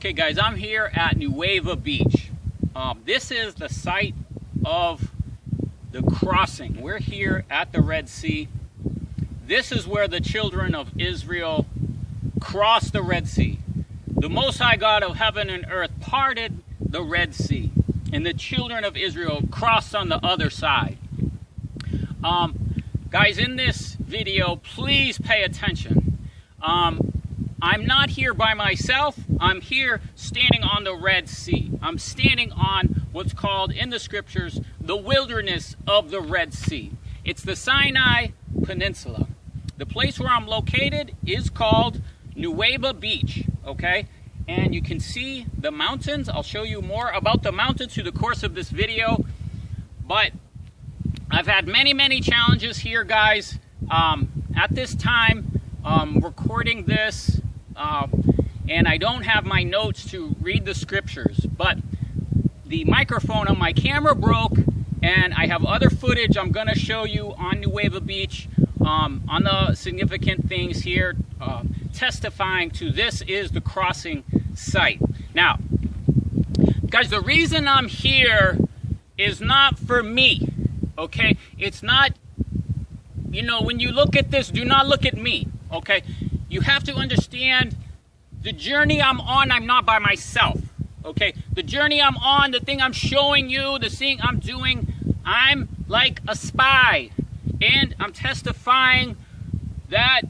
Okay guys, I'm here at Nuwieba Beach. This is the site of the crossing. We're here at the Red Sea. This is where the children of Israel crossed the Red Sea. The Most High God of heaven and earth parted the Red Sea, and the children of Israel crossed on the other side. Guys, in this video, please pay attention. I'm not here by myself. I'm here standing on the Red Sea. I'm standing on what's called in the scriptures the wilderness of the Red Sea. It's the Sinai Peninsula. The place where I'm located is called Nuwieba Beach, okay? And you can see the mountains. I'll show you more about the mountains through the course of this video. But I've had many challenges here, guys. At this time, recording this, and I don't have my notes to read the scriptures, but the microphone on my camera broke, and I have other footage I'm going to show you on Nuwieba Beach, on the significant things here, testifying to this is the crossing site. Now, guys, the reason I'm here is not for me, okay? It's not, you know, when you look at this, do not look at me, okay? You have to understand the journey I'm on, I'm not by myself, okay? The journey I'm on, the thing I'm showing you, the thing I'm doing, I'm like a spy. And I'm testifying that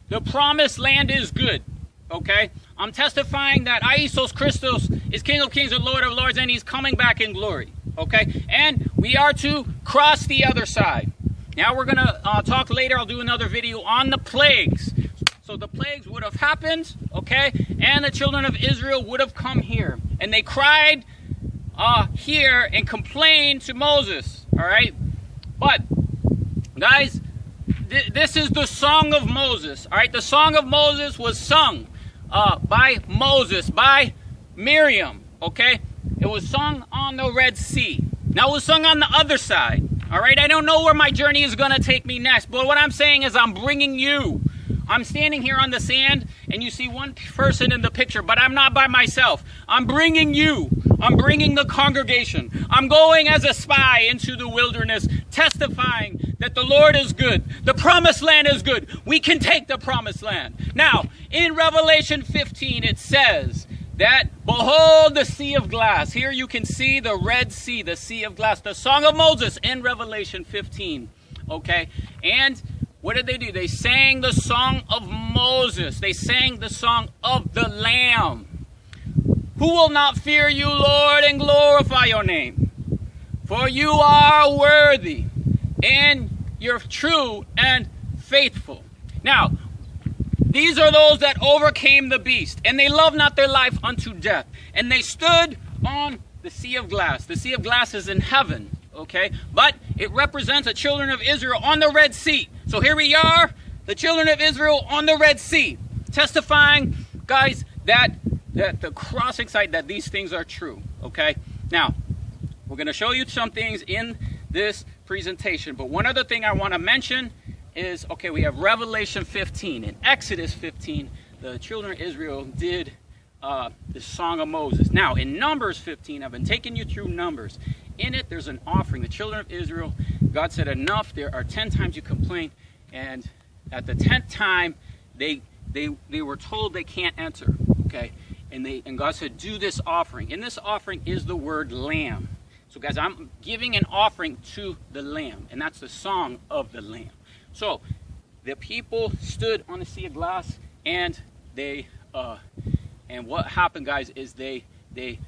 the promised land is good, okay? I'm testifying that Isos Christos is King of Kings and Lord of Lords, and he's coming back in glory, okay? And we are to cross the other side. Now we're going to talk later. I'll do another video on the plagues. So the plagues would have happened, okay? And the children of Israel would have come here. And they cried here and complained to Moses, all right? But, guys, this is the Song of Moses, all right? The Song of Moses was sung by Moses, by Miriam, okay? It was sung on the Red Sea. Now it was sung on the other side, all right? I don't know where my journey is going to take me next, but what I'm saying is I'm bringing you. I'm standing here on the sand, and you see one person in the picture, but I'm not by myself. I'm bringing you. I'm bringing the congregation. I'm going as a spy into the wilderness, testifying that the Lord is good. The promised land is good. We can take the promised land. Now, in Revelation 15, it says that, behold, the sea of glass. Here you can see the Red Sea, the sea of glass, the Song of Moses in Revelation 15, okay? And what did they do? They sang the song of Moses. They sang the song of the Lamb. Who will not fear you, Lord, and glorify your name? For you are worthy, and you're true and faithful. Now, these are those that overcame the beast, and they loved not their life unto death. And they stood on the sea of glass. The sea of glass is in heaven, okay? But it represents the children of Israel on the Red Sea. So here we are, the children of Israel on the Red Sea, testifying, guys, that the crossing site, that these things are true, okay? Now, we're going to show you some things in this presentation, but one other thing I want to mention is, okay, we have Revelation 15. In Exodus 15, the children of Israel did the Song of Moses. Now, in Numbers 15, I've been taking you through Numbers. In it, there's an offering. The children of Israel, God said, enough. There are 10 times you complain. And at the 10th time, they were told they can't enter, okay? And God said, do this offering. And this offering is the word lamb. So, guys, I'm giving an offering to the lamb. And that's the song of the lamb. So, the people stood on the sea of glass. And they, and what happened, guys, is they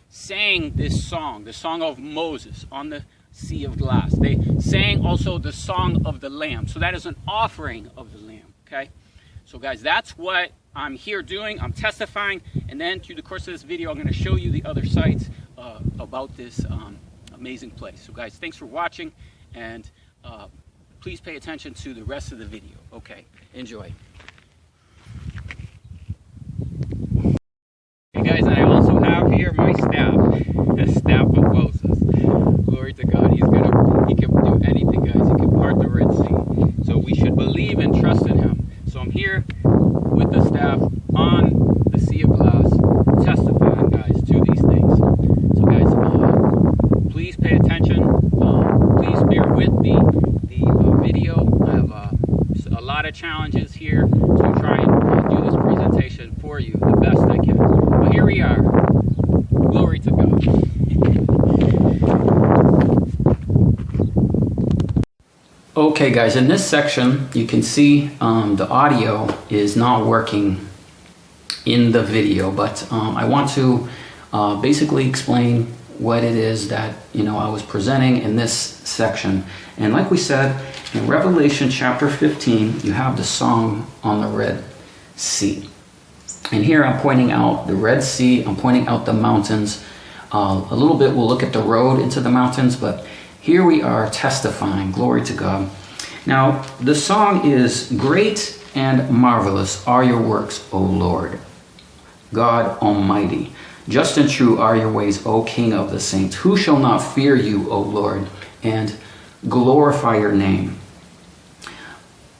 sang this song, the song of Moses on the sea of glass. They sang also the song of the lamb. So that is an offering of the lamb, okay? So guys, that's what I'm here doing. I'm testifying, and then through the course of this video, I'm going to show you the other sites about this amazing place. So guys, thanks for watching, and please pay attention to the rest of the video. Okay, enjoy. Hey guys, and I also have here my staff, the staff of Moses. Glory to God. He can do anything, guys. He can part the Red Sea. So we should believe and trust in him. So I'm here with the staff on the sea of glass, testifying you the best I can. But here we are. Glory to God. Okay guys, in this section you can see the audio is not working in the video, but I want to basically explain what it is that I was presenting in this section. And like we said, in Revelation chapter 15 you have the song on the Red Sea, and here I'm pointing out the Red Sea, I'm pointing out the mountains. A little bit we'll look at the road into the mountains, but here we are testifying. Glory to God. Now the song is, great and marvelous are your works, O Lord God Almighty. Just and true are your ways, O King of the saints. Who shall not fear you, O Lord, and glorify your name?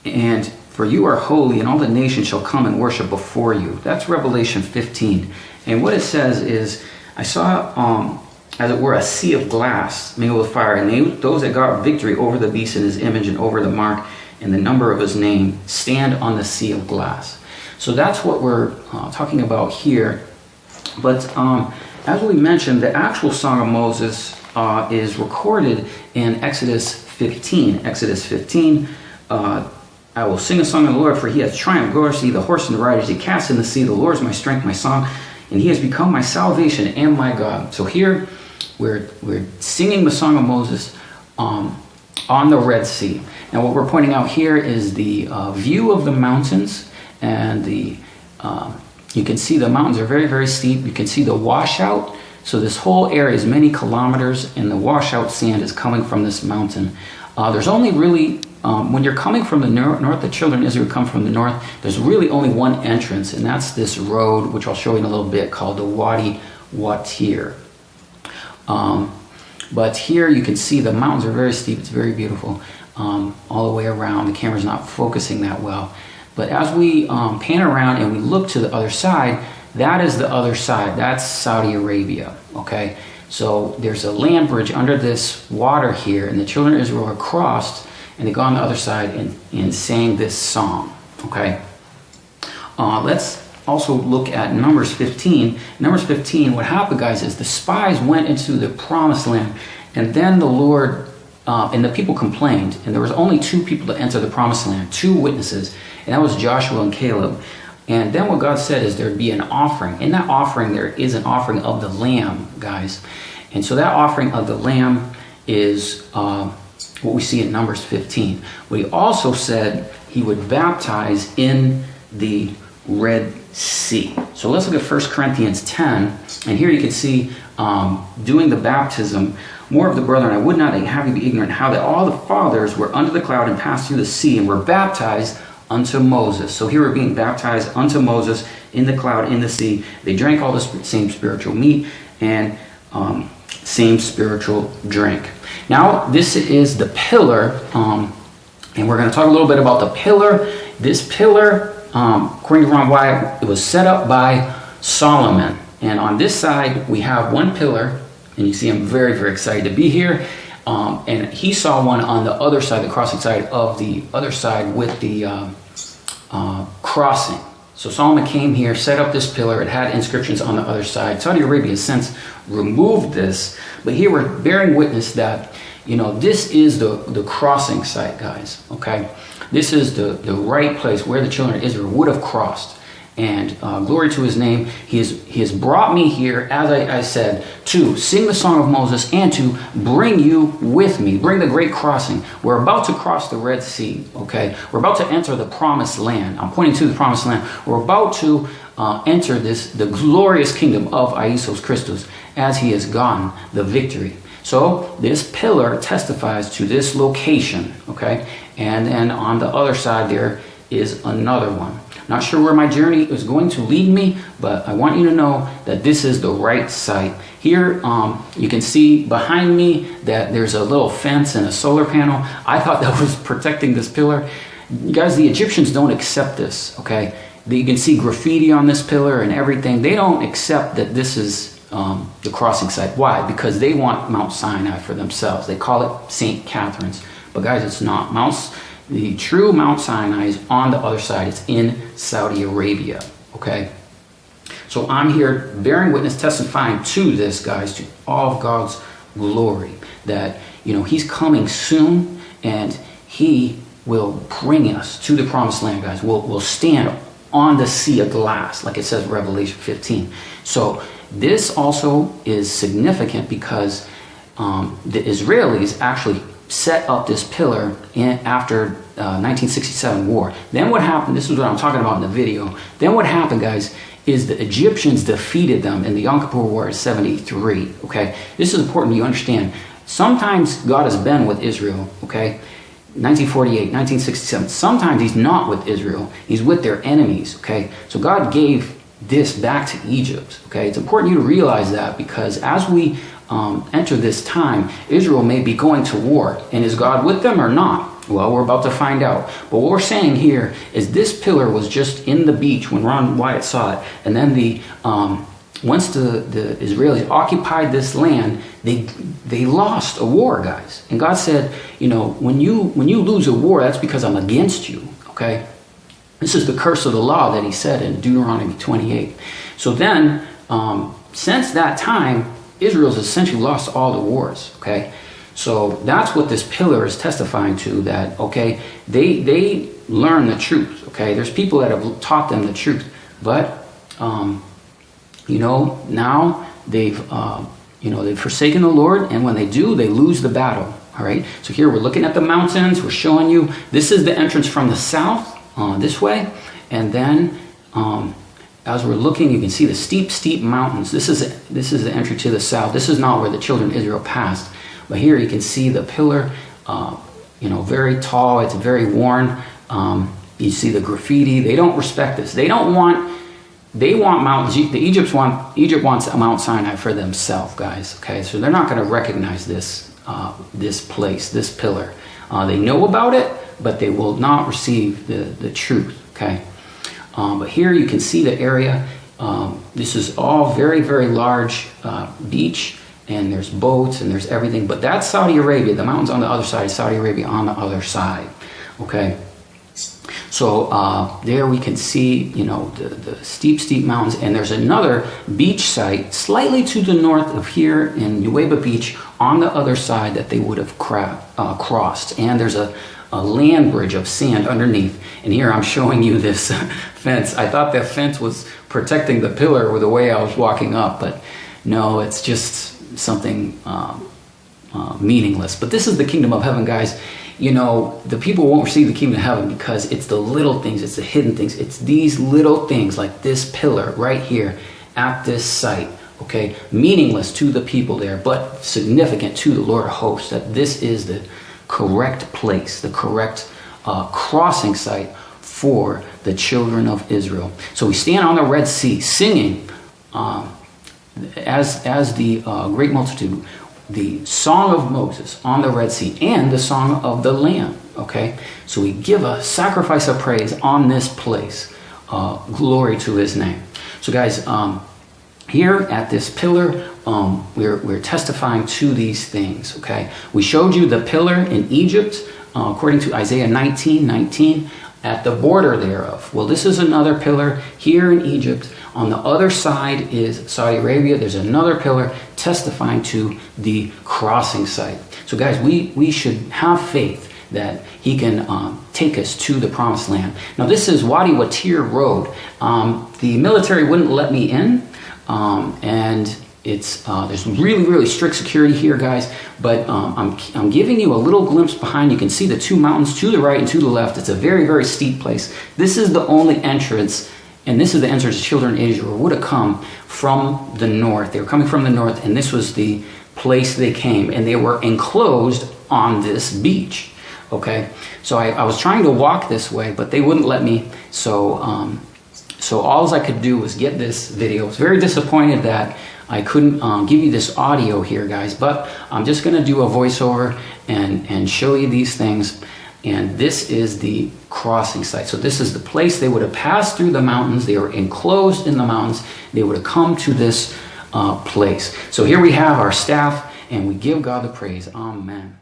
And for you are holy, and all the nations shall come and worship before you. That's Revelation 15. And what it says is, I saw, as it were, a sea of glass mingled with fire, and those that got victory over the beast and his image and over the mark and the number of his name stand on the sea of glass. So that's what we're talking about here. But as we mentioned, the actual Song of Moses is recorded in Exodus 15. Exodus 15, I will sing a song of the Lord, for he has triumphed gloriously. The horse and the riders he cast in the sea. The Lord is my strength, my song, and he has become my salvation and my God. So here we're singing the Song of Moses on the Red Sea. Now what we're pointing out here is the view of the mountains, and you can see the mountains are very, very steep. You can see the washout. So this whole area is many kilometers, and the washout sand is coming from this mountain. There's only really, when you're coming from the north, the children of Israel come from the north, there's really only one entrance, and that's this road, which I'll show you in a little bit, called the Wadi Watir. But here you can see the mountains are very steep. It's very beautiful all the way around. The camera's not focusing that well. But as we pan around and we look to the other side, that is the other side. That's Saudi Arabia, okay? So there's a land bridge under this water here, and the children of Israel are crossed, and they go on the other side and sang this song, okay? Let's also look at Numbers 15. Numbers 15, what happened, guys, is the spies went into the promised land, and then the Lord and the people complained, and there was only 2 people to enter the promised land, 2 witnesses, and that was Joshua and Caleb. And then what God said is there'd be an offering. In that offering, there is an offering of the lamb, guys. And so that offering of the lamb is what we see in Numbers 15. But he also said he would baptize in the Red Sea. So let's look at 1 Corinthians 10. And here you can see doing the baptism. More of the brethren, I would not have you be ignorant how that all the fathers were under the cloud and passed through the sea and were baptized unto Moses. So here we're being baptized unto Moses in the cloud, in the sea. They drank all the same spiritual meat and same spiritual drink. Now this is the pillar, and we're going to talk a little bit about the pillar. This pillar, according to Ron Wyatt, it was set up by Solomon. And on this side we have one pillar, and you see I'm very, very excited to be here. And he saw one on the other side, the crossing side of the other side with the crossing. So Solomon came here, set up this pillar. It had inscriptions on the other side. Saudi Arabia has since removed this, but here we're bearing witness that, this is the crossing site, guys, okay? This is the right place where the children of Israel would have crossed. And glory to his name. He has brought me here, as I said, to sing the Song of Moses and to bring you with me. Bring the great crossing. We're about to cross the Red Sea, okay? We're about to enter the promised land. I'm pointing to the promised land. We're about to enter the glorious kingdom of Iesous Christus as he has gotten the victory. So this pillar testifies to this location, okay? And then on the other side there is another one. Not sure where my journey is going to lead me, but I want you to know that this is the right site. Here, you can see behind me that there's a little fence and a solar panel. I thought that was protecting this pillar. Guys, the Egyptians don't accept this, okay? You can see graffiti on this pillar and everything. They don't accept that this is the crossing site. Why? Because they want Mount Sinai for themselves. They call it St. Catherine's. But guys, it's not. The true Mount Sinai is on the other side. It's in Saudi Arabia, okay? So I'm here bearing witness, testifying to this, guys, to all of God's glory, that, you know, he's coming soon, and he will bring us to the promised land, guys. We'll stand on the sea of glass, like it says in Revelation 15. So this also is significant because the Israelis actually set up this pillar after 1967 war. Then what happened, this is what I'm talking about in the video, then what happened, guys, is the Egyptians defeated them in the Yom Kippur War of 73, okay? This is important you understand. Sometimes God has been with Israel, okay? 1948, 1967. Sometimes he's not with Israel. He's with their enemies, okay? So God gave this back to Egypt, okay? It's important you to realize that, because as we enter this time, Israel may be going to war. And is God with them or not? Well, we're about to find out. But what we're saying here is this pillar was just in the beach when Ron Wyatt saw it. And then once the Israelis occupied this land, they lost a war, guys. And God said, you know, when you lose a war, that's because I'm against you, okay? This is the curse of the law that he said in Deuteronomy 28. So then, since that time, Israel's essentially lost all the wars, okay? So that's what this pillar is testifying to, that, okay, they learn the truth, okay? There's people that have taught them the truth, but, you know, now they've forsaken the Lord, and when they do, they lose the battle, all right? So here we're looking at the mountains. We're showing you, this is the entrance from the south, this way, and then, as we're looking, you can see the steep mountains. This is the entry to the south. This is not where the children of Israel passed. But here you can see the pillar, you know, very tall. It's very worn. You see the graffiti. They don't respect this. They want mountains. Egypt wants Mount Sinai for themselves, guys. Okay, so they're not going to recognize this place, this pillar. They know about it, but they will not receive the truth. Okay. But here you can see the area. This is all very, very large beach, and there's boats and there's everything. But that's Saudi Arabia. The mountains on the other side, Saudi Arabia on the other side. Okay. So there we can see, you know, the steep mountains, and there's another beach site slightly to the north of here in Nuwieba Beach on the other side that they would have crossed. And there's a land bridge of sand underneath. And here I'm showing you this fence. I thought that fence was protecting the pillar with the way I was walking up, but no, it's just something meaningless. But this is the kingdom of heaven, guys. You know, the people won't receive the kingdom of heaven because it's the little things, it's the hidden things. It's these little things like this pillar right here at this site, okay? Meaningless to the people there, but significant to the Lord of hosts, that this is the correct place, the correct crossing site for the children of Israel. So we stand on the Red Sea singing as the great multitude, the song of Moses on the Red Sea and the song of the Lamb, okay? So we give a sacrifice of praise on this place. Glory to his name. So guys, here at this pillar, we're testifying to these things, okay? We showed you the pillar in Egypt, according to Isaiah 19:19, at the border thereof. Well, this is another pillar here in Egypt. On the other side is Saudi Arabia. There's another pillar testifying to the crossing site. So guys, we should have faith that he can take us to the promised land. Now this is Wadi Watir Road. The military wouldn't let me in, and it's there's really strict security here, guys, but I'm giving you a little glimpse behind. You can see the two mountains to the right and to the left. It's a very steep place. This is the only entrance, and this is the entrance children of Israel would have come from the north. They were coming from the north, and this was the place they came, and they were enclosed on this beach, okay? So I was trying to walk this way, but they wouldn't let me, so all I could do was get this video. I was very disappointed that I couldn't give you this audio here, guys, but I'm just going to do a voiceover and show you these things. And this is the crossing site. So this is the place they would have passed through the mountains. They were enclosed in the mountains. They would have come to this place. So here we have our staff, and we give God the praise. Amen.